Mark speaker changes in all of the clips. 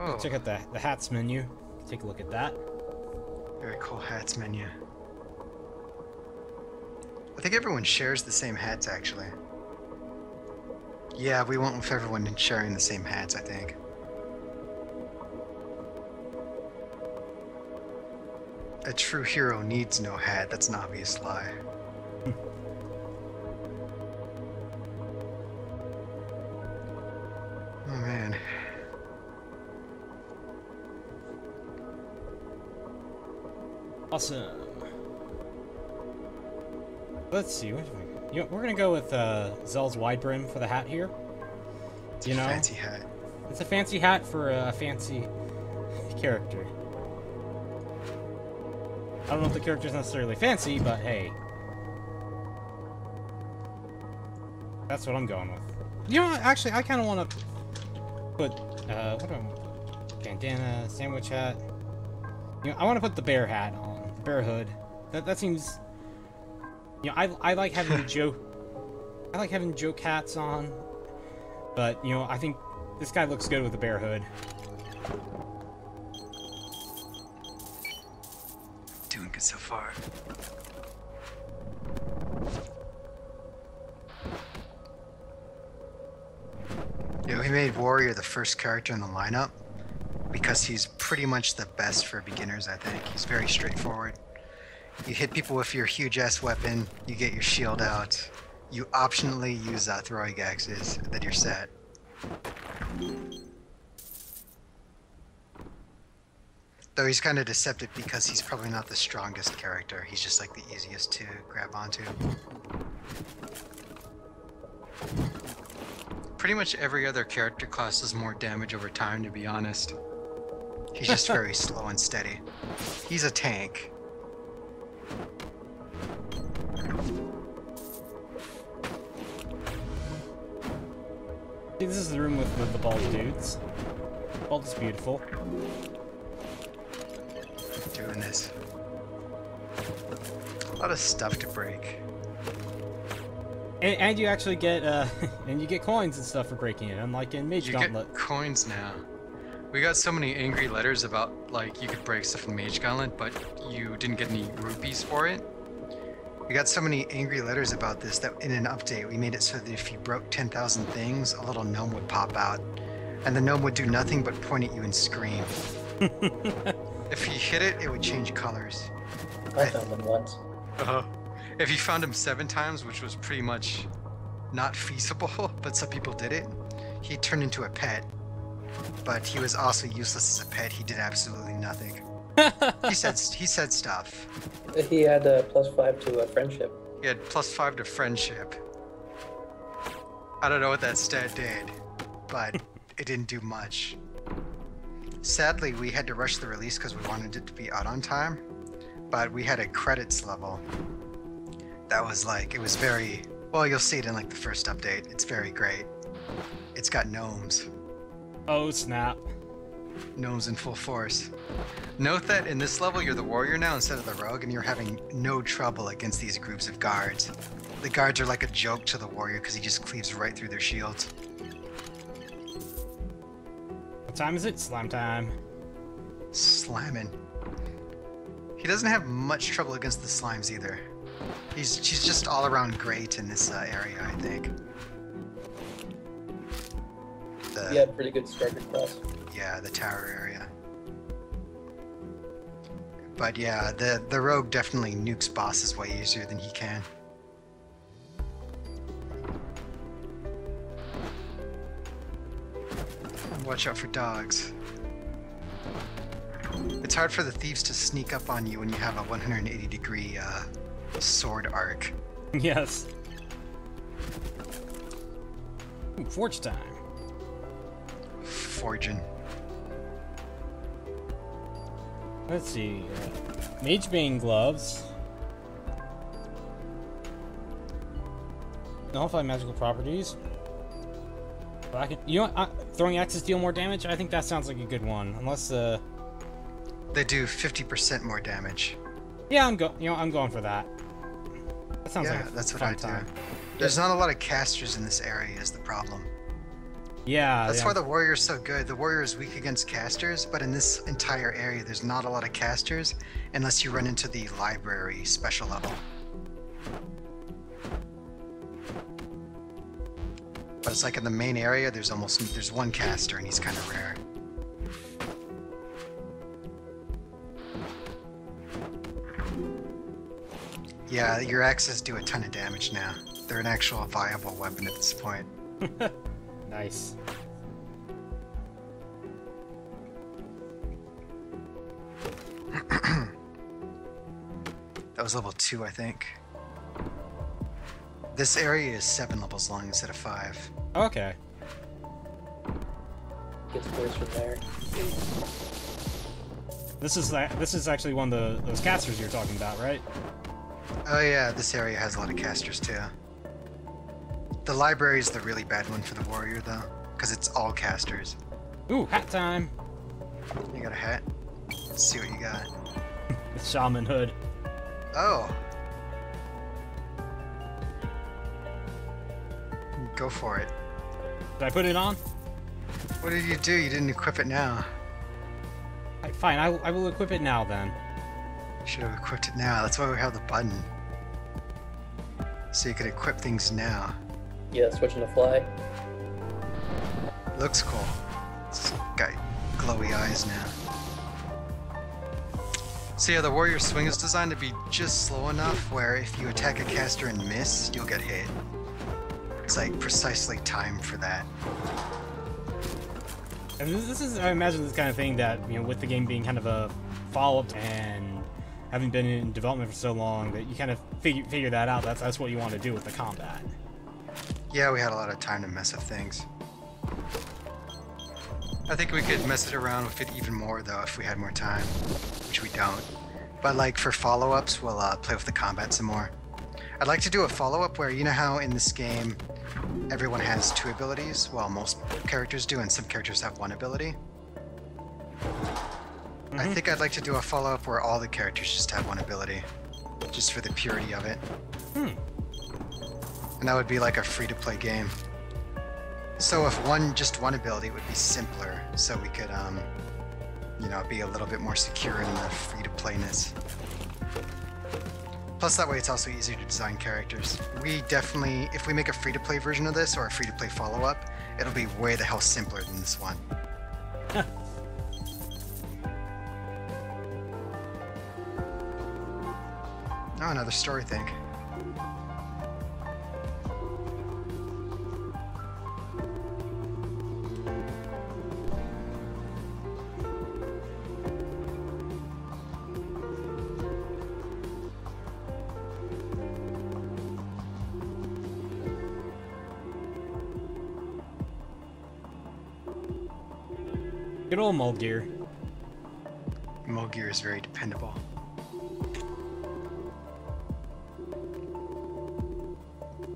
Speaker 1: Oh,
Speaker 2: Check out the hats menu. Take a look at that.
Speaker 1: very cool hats menu. I think everyone shares the same hats, actually. Yeah, we went with everyone sharing the same hats, I think. A true hero needs no hat. That's an obvious lie. Oh, man.
Speaker 2: Awesome. Let's see. We're gonna go with Zell's wide brim for the hat here. You know,
Speaker 1: Fancy hat.
Speaker 2: it's a fancy hat for a fancy character. I don't know if the character's necessarily fancy, but hey, that's what I'm going with. You know what? Actually, I kind of want to put what do I want to put? Bandana, sandwich hat. You know, I want to put the bear hat on, the bear hood. That seems. You know, I like having joke hats on, but you know, I think this guy looks good with the bear hood.
Speaker 1: Doing good so far. Yeah, we made Warrior the first character in the lineup because he's pretty much the best for beginners, I think. He's very straightforward. You hit people with your huge-ass weapon, you get your shield out, you optionally use throwing axes, then you're set. Though he's kind of deceptive because he's probably not the strongest character, he's just like the easiest to grab onto. Pretty much every other character class does more damage over time, to be honest. He's just very slow and steady. He's a tank.
Speaker 2: See, this is the room with the bald dudes. Bald is beautiful.
Speaker 1: Doing this. A lot of stuff to break.
Speaker 2: And you actually get and you get coins and stuff for breaking it, unlike in Mage Gauntlet.
Speaker 1: You get coins now. We got so many angry letters about like you could break stuff in Mage Gauntlet, but you didn't get any rupees for it. We got so many angry letters about this that in an update we made it so that if you broke 10,000 things, a little gnome would pop out, and the gnome would do nothing but point at you and scream. If you hit it, it would change colors.
Speaker 3: I found them once.
Speaker 1: If you found him 7 times, which was pretty much not feasible, but some people did it, he turned into a pet. But he was also useless as a pet. He did absolutely nothing. He said stuff.
Speaker 3: He had a +5 to friendship.
Speaker 1: He had +5 to friendship. I don't know what that stat did, but it didn't do much. Sadly, we had to rush the release because we wanted it to be out on time, but we had a credits level. That was like, it was very, well, you'll see it in like the first update. It's very great. It's got gnomes.
Speaker 2: Oh snap.
Speaker 1: Gnomes in full force. Note that in this level you're the warrior now instead of the rogue, and you're having no trouble against these groups of guards. The guards are like a joke to the warrior because he just cleaves right through their shields.
Speaker 2: What time is it? Slime time.
Speaker 1: Slamming. He doesn't have much trouble against the slimes either. She's just all around great in this area, I think.
Speaker 3: He had pretty good striker class.
Speaker 1: Yeah, the tower area. But yeah, the rogue definitely nukes bosses way easier than he can. Watch out for dogs. It's hard for the thieves to sneak up on you when you have a 180-degree sword arc.
Speaker 2: Yes. Ooh, forge time.
Speaker 1: Forging.
Speaker 2: Let's see. Mage Bane gloves. Nullify magical properties. But I can, you know what? Throwing axes deal more damage? I think that sounds like a good one. Unless
Speaker 1: They do 50% more damage.
Speaker 2: yeah, I'm going for that. That sounds like a
Speaker 1: That's what
Speaker 2: fun
Speaker 1: I do.
Speaker 2: time.
Speaker 1: There's not a lot of casters in this area is the problem.
Speaker 2: Yeah,
Speaker 1: That's
Speaker 2: yeah.
Speaker 1: why the warrior's so good. The warrior is weak against casters, but in this entire area, there's not a lot of casters unless you run into the library special level. But it's like in the main area, there's one caster, and he's kind of rare. Yeah, your axes do a ton of damage now. They're an actual viable weapon at this point.
Speaker 2: Nice.
Speaker 1: That was level 2, I think. This area is 7 levels long instead of 5.
Speaker 2: Okay.
Speaker 3: Gets worse from there.
Speaker 2: This is actually one of those casters you're talking about, right?
Speaker 1: Oh yeah, this area has a lot of casters too. The library is the really bad one for the warrior though, because it's all casters.
Speaker 2: Ooh, hat time!
Speaker 1: You got a hat? Let's see what you got.
Speaker 2: Shaman hood.
Speaker 1: Oh! Go for it.
Speaker 2: Did I put it on?
Speaker 1: What did you do? You didn't equip it now.
Speaker 2: Fine, I will equip it now then.
Speaker 1: Should have equipped it now. That's why we have the button. So you could equip things now.
Speaker 3: Yeah, switching to fly.
Speaker 1: Looks cool. It's got glowy eyes now. So yeah, the warrior swing is designed to be just slow enough where if you attack a caster and miss, you'll get hit. It's like precisely timed for that.
Speaker 2: And this is, I imagine, this kind of thing that, you know, with the game being kind of a follow-up and having been in development for so long, that you kind of figure that out. That's what you want to do with the combat.
Speaker 1: Yeah, we had a lot of time to mess with things. I think we could mess it around with it even more though if we had more time, which we don't. But like for follow-ups, we'll play with the combat some more. I'd like to do a follow-up where, you know how in this game everyone has 2 abilities? Well, most characters do, and some characters have 1 ability. I think I'd like to do a follow-up where all the characters just have 1 ability, just for the purity of it. And that would be like a free-to-play game. So if just one ability would be simpler, so we could, you know, be a little bit more secure in the free-to-playness. Plus that way it's also easier to design characters. We definitely, if we make a free-to-play version of this or a free-to-play follow-up, it'll be way the hell simpler than this one. Oh, another story thing.
Speaker 2: Good old Mulgear.
Speaker 1: Mulgear is very dependable.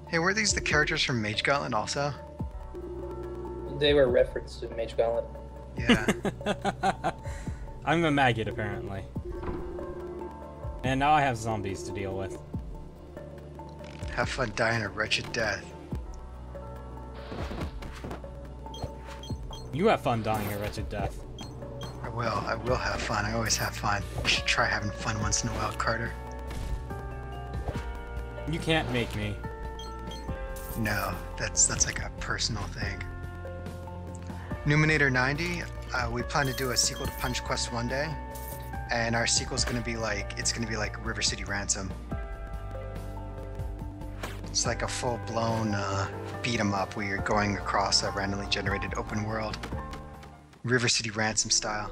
Speaker 1: Hey, were these the characters from Mage Gauntlet also?
Speaker 3: They were referenced to Mage Gauntlet.
Speaker 1: Yeah.
Speaker 2: I'm a maggot, apparently. And now I have zombies to deal with.
Speaker 1: Have fun dying a wretched death.
Speaker 2: You have fun dying a wretched death.
Speaker 1: I will have fun. I always have fun. You should try having fun once in a while, Carter.
Speaker 2: You can't make me.
Speaker 1: No, that's like a personal thing. Numinator 90, we plan to do a sequel to Punch Quest one day, and our sequel's gonna be like, River City Ransom. It's like a full-blown beat 'em up where you're going across a randomly generated open world. River City Ransom style.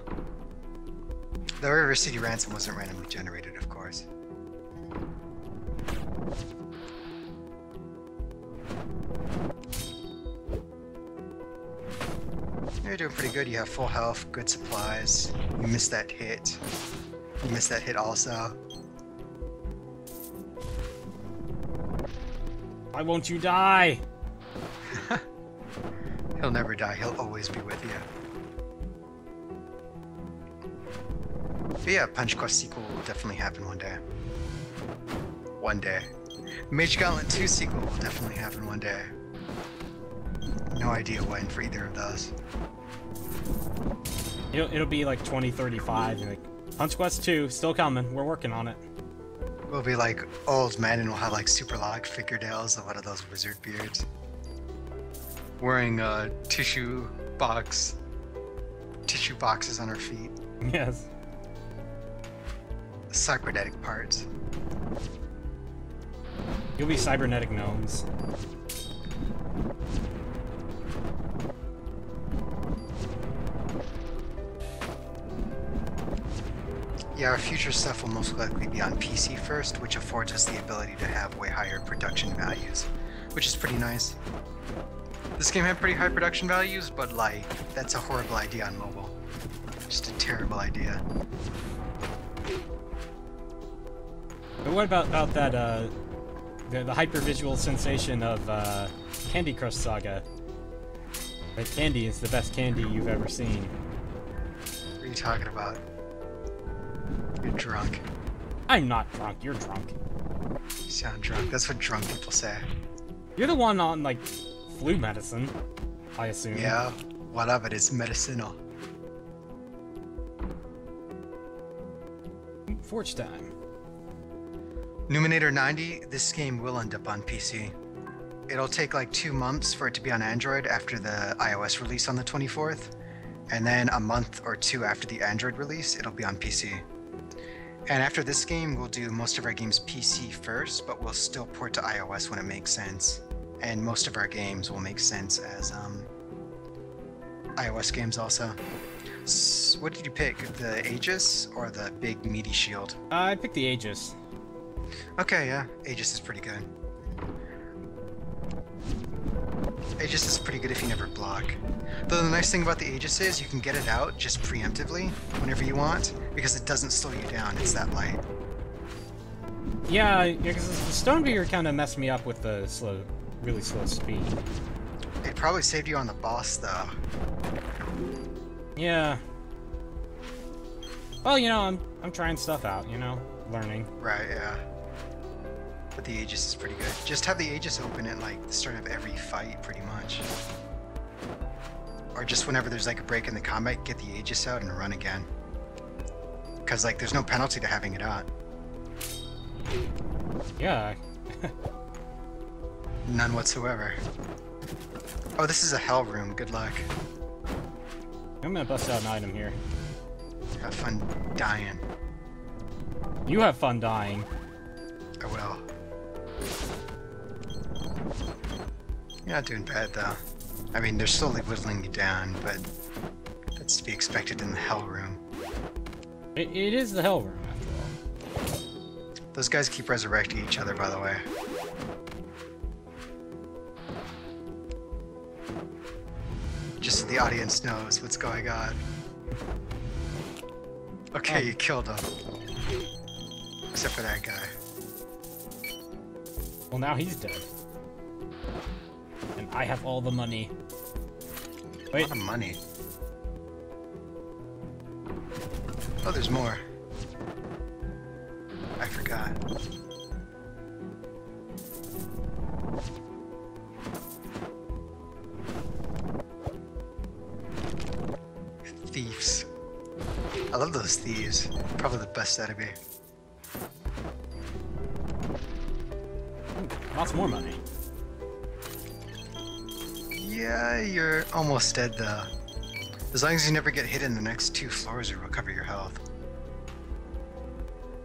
Speaker 1: The River City Ransom wasn't randomly generated, of course. You're doing pretty good. You have full health, good supplies. You missed that hit. You missed that hit also.
Speaker 2: Why won't you die?
Speaker 1: He'll never die. He'll always be with you. But yeah, Punch Quest sequel will definitely happen one day. One day. Mage Gauntlet 2 sequel will definitely happen one day. No idea when for either of those.
Speaker 2: It'll be like 2035. And like, Punch Quest 2, still coming. We're working on it.
Speaker 1: We'll be like old men and we'll have like super long fingernails and one of those wizard beards. Wearing tissue boxes on our feet.
Speaker 2: Yes.
Speaker 1: Cybernetic parts.
Speaker 2: You'll be cybernetic gnomes.
Speaker 1: Yeah, our future stuff will most likely be on PC first, which affords us the ability to have way higher production values, which is pretty nice. This game had pretty high production values, but like, that's a horrible idea on mobile. Just a terrible idea.
Speaker 2: But what about that, the hyper-visual sensation of Candy Crush Saga? That candy is the best candy you've ever seen.
Speaker 1: What are you talking about? You're drunk.
Speaker 2: I'm not drunk, you're drunk.
Speaker 1: You sound drunk. That's what drunk people say.
Speaker 2: You're the one on, like, flu medicine, I assume.
Speaker 1: Yeah, what of it is medicinal.
Speaker 2: Forge time.
Speaker 1: Numinator 90, this game will end up on PC. It'll take like 2 months for it to be on Android after the iOS release on the 24th, and then a month or 2 after the Android release, it'll be on PC. And after this game, we'll do most of our games PC first, but we'll still port to iOS when it makes sense. And most of our games will make sense as iOS games also. What did you pick? The Aegis or the big meaty shield?
Speaker 2: I picked the Aegis.
Speaker 1: Okay, yeah. Aegis is pretty good. Aegis is pretty good if you never block. Though the nice thing about the Aegis is you can get it out just preemptively whenever you want, because it doesn't slow you down, it's that light.
Speaker 2: Yeah, because the Stonebeard kind of messed me up with the really slow speed.
Speaker 1: It probably saved you on the boss though.
Speaker 2: Yeah. Well, you know, I'm trying stuff out, you know, learning.
Speaker 1: Right, yeah. But the Aegis is pretty good. Just have the Aegis open at like the start of every fight, pretty much. Or just whenever there's like a break in the combat, get the Aegis out and run again. Because like there's no penalty to having it out.
Speaker 2: Yeah.
Speaker 1: None whatsoever. Oh, this is a hell room. Good luck.
Speaker 2: I'm gonna bust out an item here.
Speaker 1: Have fun dying.
Speaker 2: You have fun dying.
Speaker 1: I will. You're not doing bad though. I mean, they're slowly whittling you down, but that's to be expected in the hell room.
Speaker 2: It is the hell room, after all.
Speaker 1: Those guys keep resurrecting each other, by the way. Just so the audience knows what's going on. Okay, you killed him. Except for that guy.
Speaker 2: Well, now he's dead. And I have all the money.
Speaker 1: A
Speaker 2: Wait.
Speaker 1: lot of money. Oh, there's more. I forgot. Thieves. I love those thieves. Probably the best enemy.
Speaker 2: Lots more money.
Speaker 1: Yeah, you're almost dead though. As long as you never get hit in the next 2 floors, you'll recover your health.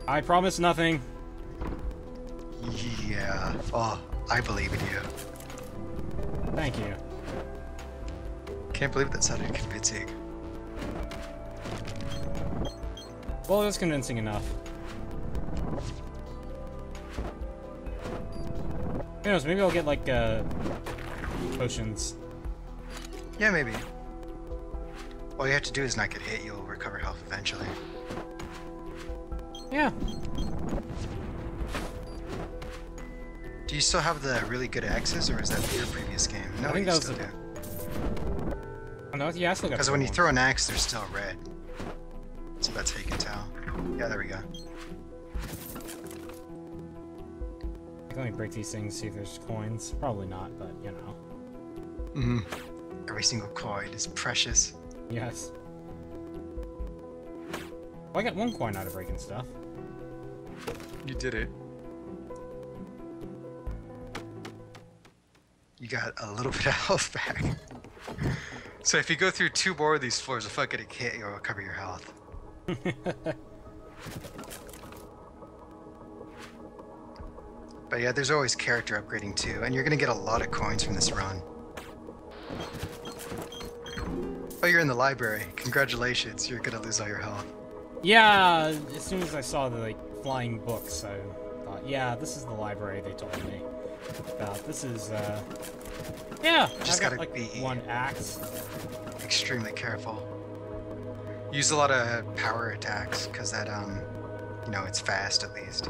Speaker 2: I promise nothing.
Speaker 1: Yeah. Oh, I believe in you.
Speaker 2: Thank you.
Speaker 1: Can't believe that sounded convincing.
Speaker 2: Well, it was convincing enough. Who knows, maybe I'll get, like, potions.
Speaker 1: Yeah, maybe. All you have to do is not get hit, you'll recover health eventually.
Speaker 2: Yeah.
Speaker 1: Do you still have the really good axes, or is that your previous game? No,
Speaker 2: I think
Speaker 1: you
Speaker 2: that was
Speaker 1: still
Speaker 2: the-
Speaker 1: do.
Speaker 2: Oh, no, yeah, I still got
Speaker 1: Because
Speaker 2: the
Speaker 1: when you
Speaker 2: one.
Speaker 1: throw an axe, they're still red. So that's how you can tell. Yeah, there we go.
Speaker 2: Let me break these things, see if there's coins. Probably not, but, you know.
Speaker 1: Mm. Every single coin is precious.
Speaker 2: Yes. Well, I got 1 coin out of breaking stuff.
Speaker 1: You did it. You got a little bit of health back. So if you go through 2 more of these floors without getting hit, you'll recover your health. But yeah, there's always character upgrading too, and you're gonna get a lot of coins from this run. Oh, you're in the library. Congratulations, you're gonna lose all your health.
Speaker 2: Yeah, as soon as I saw the like flying books, I thought, yeah, this is the library they told me about. This is, yeah,
Speaker 1: Just
Speaker 2: I've got,
Speaker 1: gotta
Speaker 2: like,
Speaker 1: be
Speaker 2: 1 axe.
Speaker 1: extremely careful. Use a lot of power attacks, because that, you know, it's fast at least.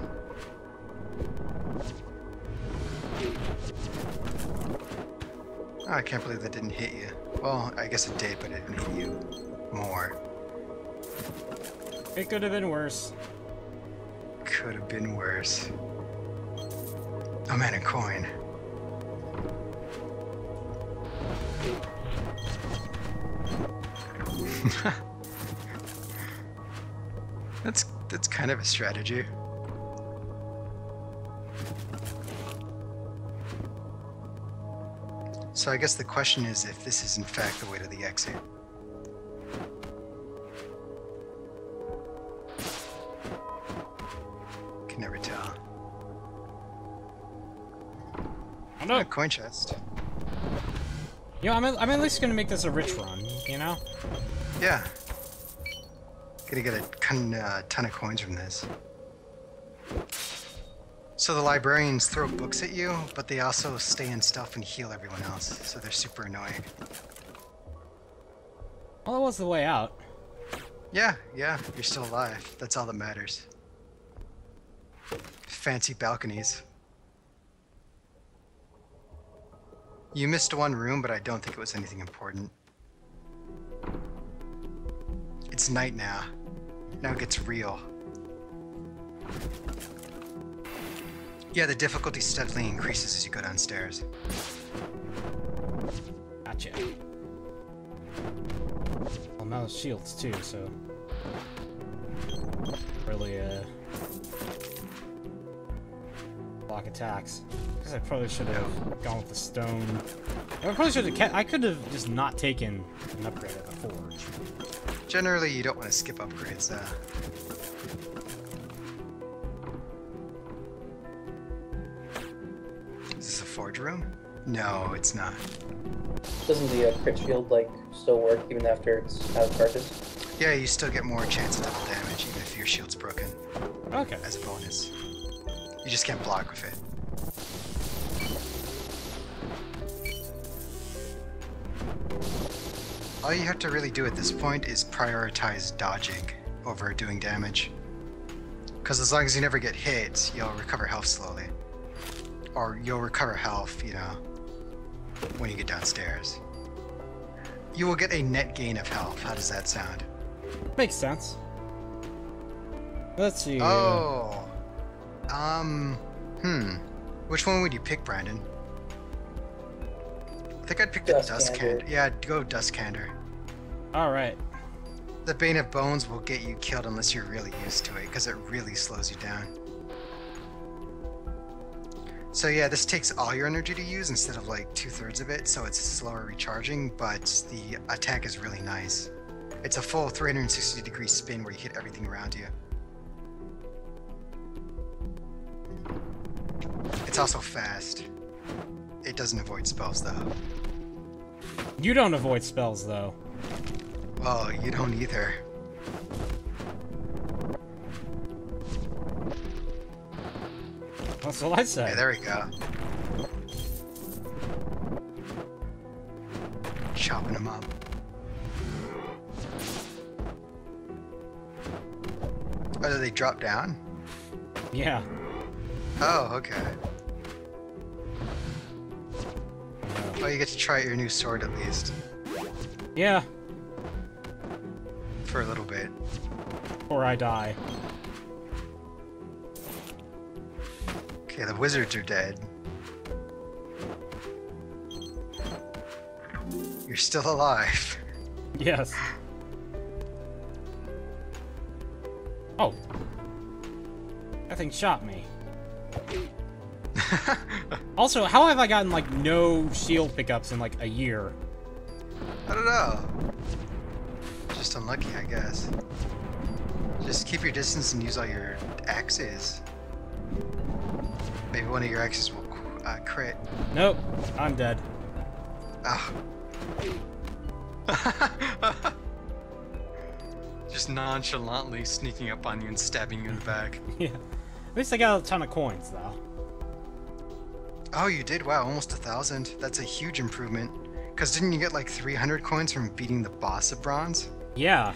Speaker 1: Oh, I can't believe that didn't hit you. Well, I guess it did, but it didn't hit you more.
Speaker 2: It could have been worse.
Speaker 1: Could have been worse. Oh man, a coin. That's kind of a strategy. So I guess the question is if this is in fact the way to the exit. Can never tell.
Speaker 2: Oh no!
Speaker 1: A coin chest.
Speaker 2: You know, I'm at least gonna make this a rich run, you know?
Speaker 1: Yeah. Gonna get a ton of coins from this. So the librarians throw books at you, but they also stay in stuff and heal everyone else, so they're super annoying.
Speaker 2: Well, that was the way out.
Speaker 1: Yeah, you're still alive. That's all that matters. Fancy balconies. You missed 1 room, but I don't think it was anything important. It's night now. Now it gets real. Yeah, the difficulty steadily increases as you go downstairs.
Speaker 2: Gotcha. Well, now there's shields too, so really block attacks. I guess I probably should have gone with the stone. I probably should have. I could have just not taken an upgrade at the forge.
Speaker 1: Generally, you don't want to skip upgrades, Is this a forge room? No, it's not.
Speaker 3: Doesn't the crit shield like still work even after it's out of practice?
Speaker 1: Yeah, you still get more chance of double damage even if your shield's broken.
Speaker 2: Okay.
Speaker 1: As a bonus. You just can't block with it. All you have to really do at this point is prioritize dodging over doing damage. Because as long as you never get hit, you'll recover health slowly. Or you'll recover health, you know, when you get downstairs. You will get a net gain of health. How does that sound?
Speaker 2: Makes sense. Let's see.
Speaker 1: Oh. Which one would you pick, Brandon? I think I'd pick the Duskhander. Yeah, I'd go Duskhander.
Speaker 2: Alright.
Speaker 1: The Bane of Bones will get you killed unless you're really used to it, because it really slows you down. So yeah, this takes all your energy to use instead of like 2/3 of it, so it's slower recharging, but the attack is really nice. It's a full 360-degree spin where you hit everything around you. It's also fast. It doesn't avoid spells though.
Speaker 2: You don't avoid spells though.
Speaker 1: Well, you don't either.
Speaker 2: That's what I said.
Speaker 1: Yeah, there we go. Chopping them up. Oh, do they drop down?
Speaker 2: Yeah.
Speaker 1: Oh, okay. Oh, you get to try out your new sword at least.
Speaker 2: Yeah.
Speaker 1: For a little bit.
Speaker 2: Or I die.
Speaker 1: Okay, the wizards are dead. You're still alive.
Speaker 2: Yes. Oh. That thing shot me. Also, how have I gotten, like, no shield pickups in, like, a year?
Speaker 1: I don't know. Just unlucky, I guess. Just keep your distance and use all your axes. Maybe one of your axes will crit.
Speaker 2: Nope. I'm dead.
Speaker 1: Ah. Just nonchalantly sneaking up on you and stabbing you in the back.
Speaker 2: Yeah. At least I got a ton of coins, though.
Speaker 1: Oh, you did? Wow, almost 1,000. That's a huge improvement. Because didn't you get like 300 coins from beating the boss of bronze?
Speaker 2: Yeah.